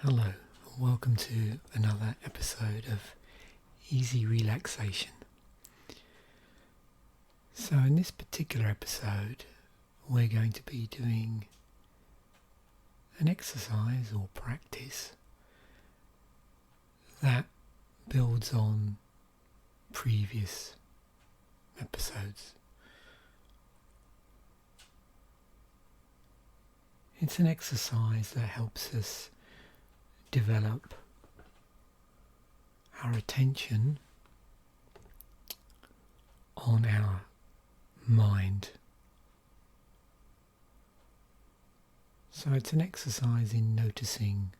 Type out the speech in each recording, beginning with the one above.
Hello, and welcome to another episode of Easy Relaxation. So in this particular episode, we're going to be doing an exercise or practice that builds on previous episodes. It's an exercise that helps us develop our attention on our mind. So it's an exercise in noticing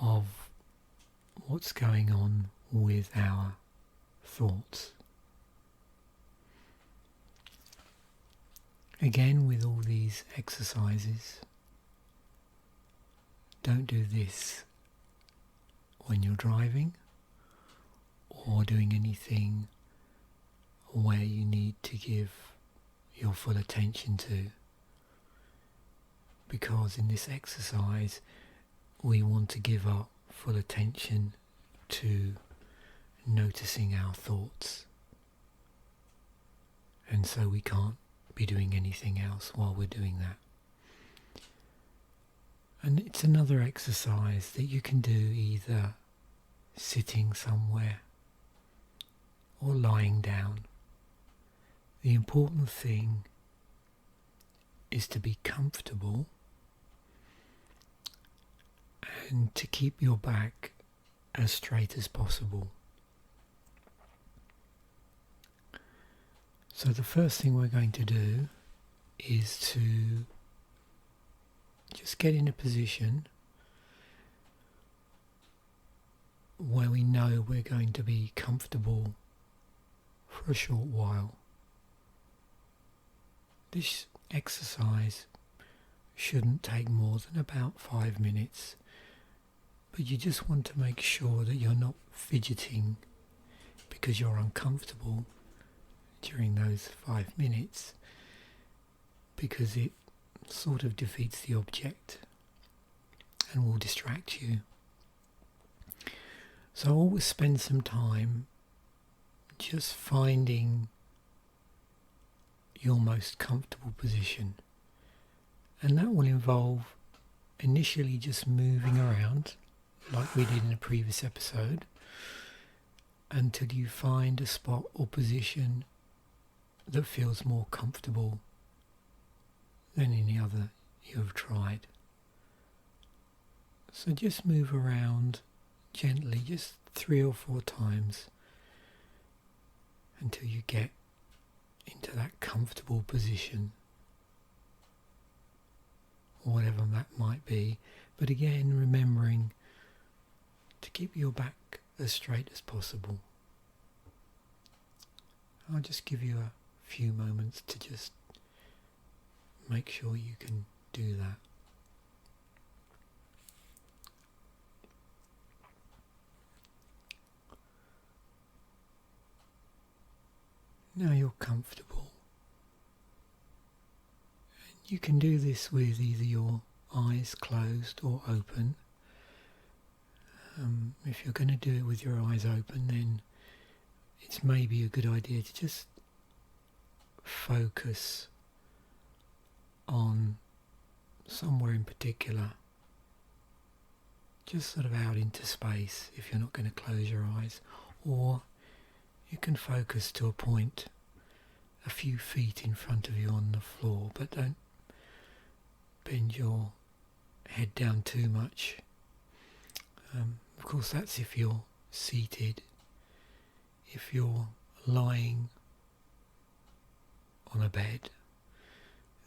of what's going on with our thoughts. Again, with all these exercises, don't do this when you're driving or doing anything where you need to give your full attention to, because in this exercise we want to give our full attention to noticing our thoughts, and so we can't be doing anything else while we're doing that. And it's another exercise that you can do either sitting somewhere or lying down. The important thing is to be comfortable and to keep your back as straight as possible. So the first thing we're going to do is to just get in a position where we know we're going to be comfortable for a short while. This exercise shouldn't take more than about 5 minutes, but you just want to make sure that you're not fidgeting because you're uncomfortable during those 5 minutes, because it sort of defeats the object and will distract you. So always spend some time just finding your most comfortable position, and that will involve initially just moving around like we did in a previous episode until you find a spot or position that feels more comfortable than any other you have tried. So just move around gently, just 3 or 4 times until you get into that comfortable position, whatever that might be. But again, remembering to keep your back as straight as possible. I'll just give you a few moments to just make sure you can do that. Now you're comfortable. And you can do this with either your eyes closed or open. If you're going to do it with your eyes open, then it's maybe a good idea to just focus on somewhere in particular, just sort of out into space if you're not going to close your eyes, or you can focus to a point a few feet in front of you on the floor, but don't bend your head down too much. Of course, that's if you're seated. If you're lying on a bed,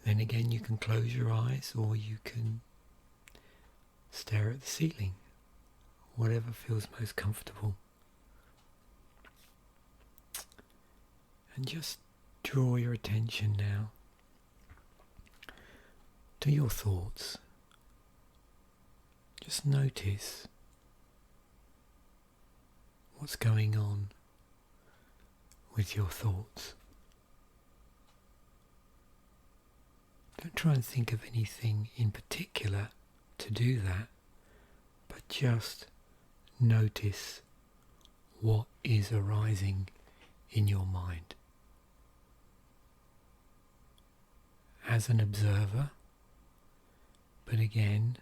then again you can close your eyes, or you can stare at the ceiling, whatever feels most comfortable. And just draw your attention now to your thoughts. Just notice what's going on with your thoughts. Don't try and think of anything in particular to do that. Just notice what is arising in your mind. As an observer, but again,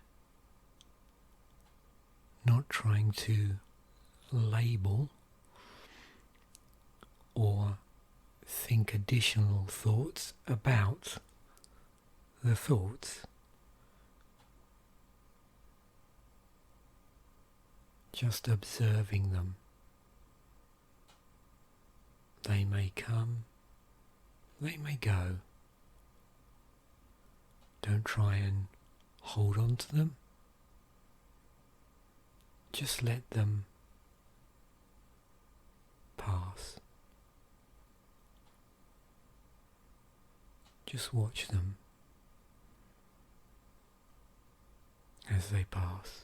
not trying to label or think additional thoughts about the thoughts. Just observing them. They may come, they may go. Don't try and hold on to them. Just let them pass. Just watch them as they pass.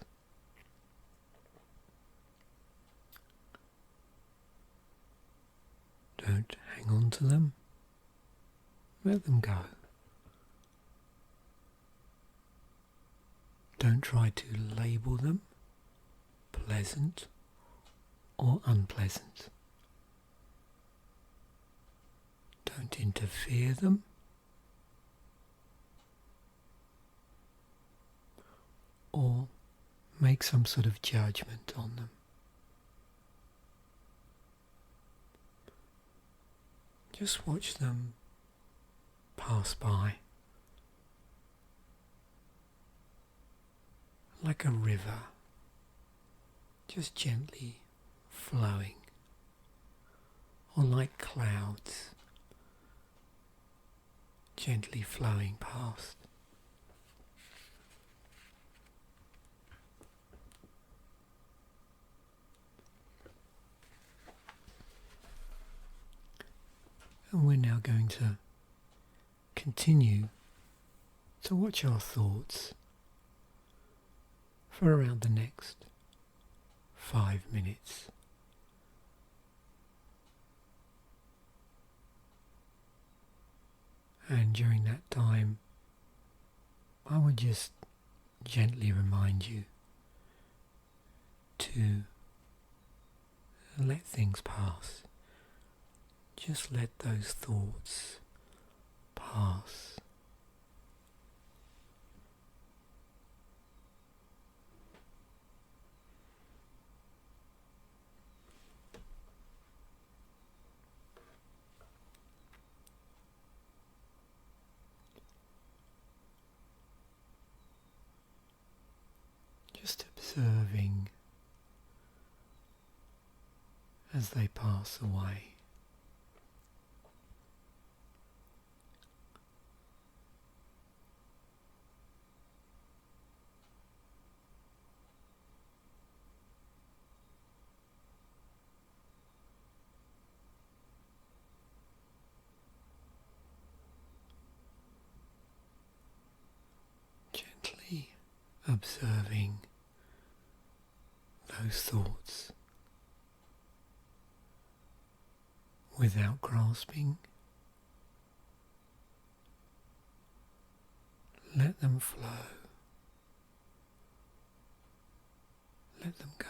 Don't hang on to them. Let them go. Don't try to label them pleasant or unpleasant. Don't interfere them. Or make some sort of judgment on them. Just watch them pass by like a river, just gently flowing, or like clouds gently flowing past. And we're now going to continue to watch our thoughts for around the next 5 minutes. And during that time, I would just gently remind you to let things pass. Just let those thoughts pass. Just observing as they pass away. Gently observing those thoughts without grasping. Let them flow. Let them go.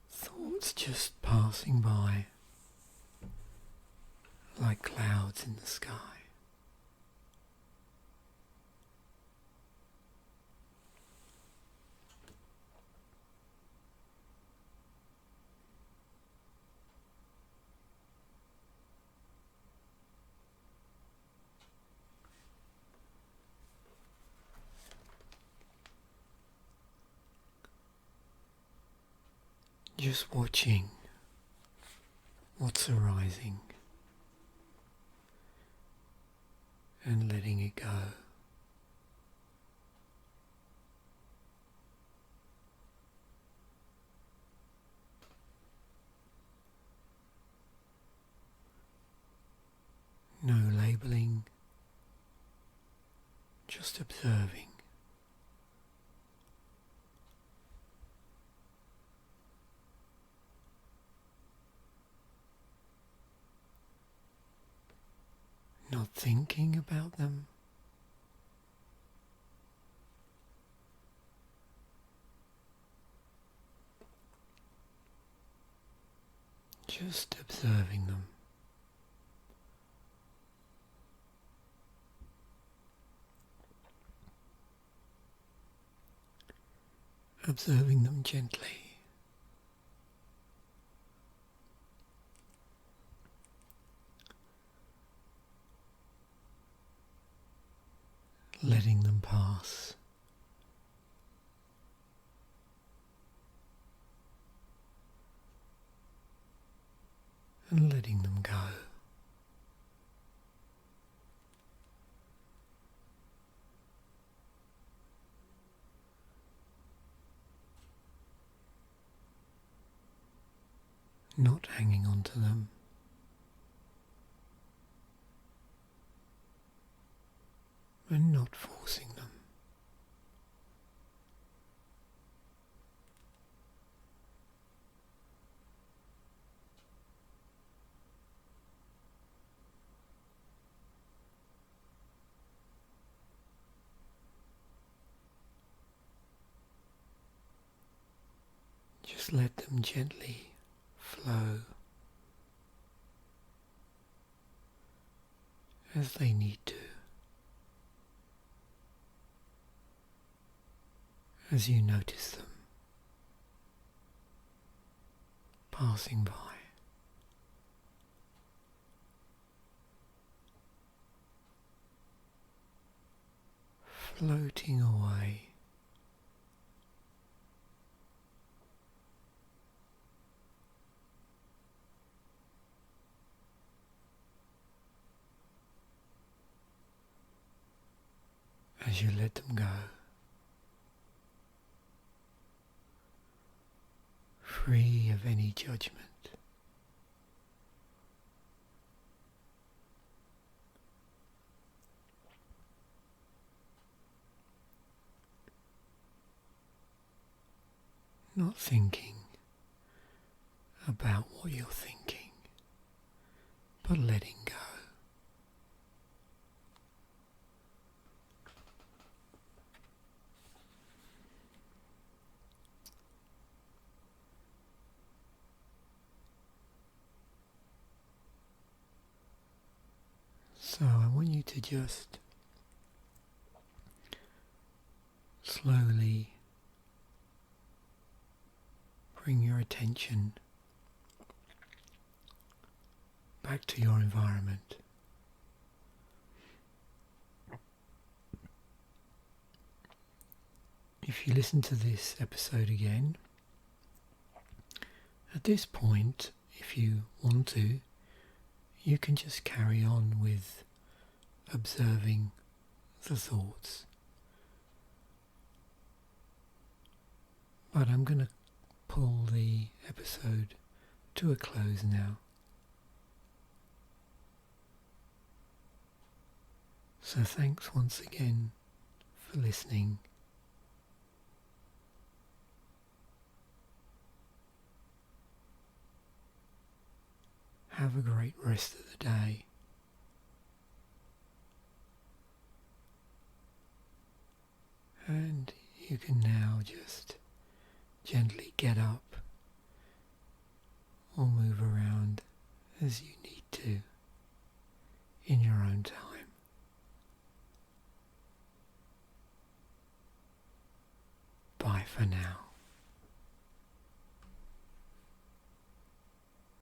Thoughts just passing by like clouds in the sky. Just watching what's arising and letting it go. No labeling, just observing. thinking about them. Just observing them. Observing them gently. Letting them pass. And letting them go. Not hanging on to them. And not forcing them. Just let them gently flow as they need to, as you notice them passing by. Floating away. As you let them go, free of any judgment. Not thinking about what you're thinking, but letting go. So I want you to just slowly bring your attention back to your environment. If you listen to this episode again, at this point, if you want to, you can just carry on with observing the thoughts. But I'm going to pull the episode to a close now. So thanks once again for listening. Have a great rest of the day. And you can now just gently get up or move around as you need to in your own time. Bye for now.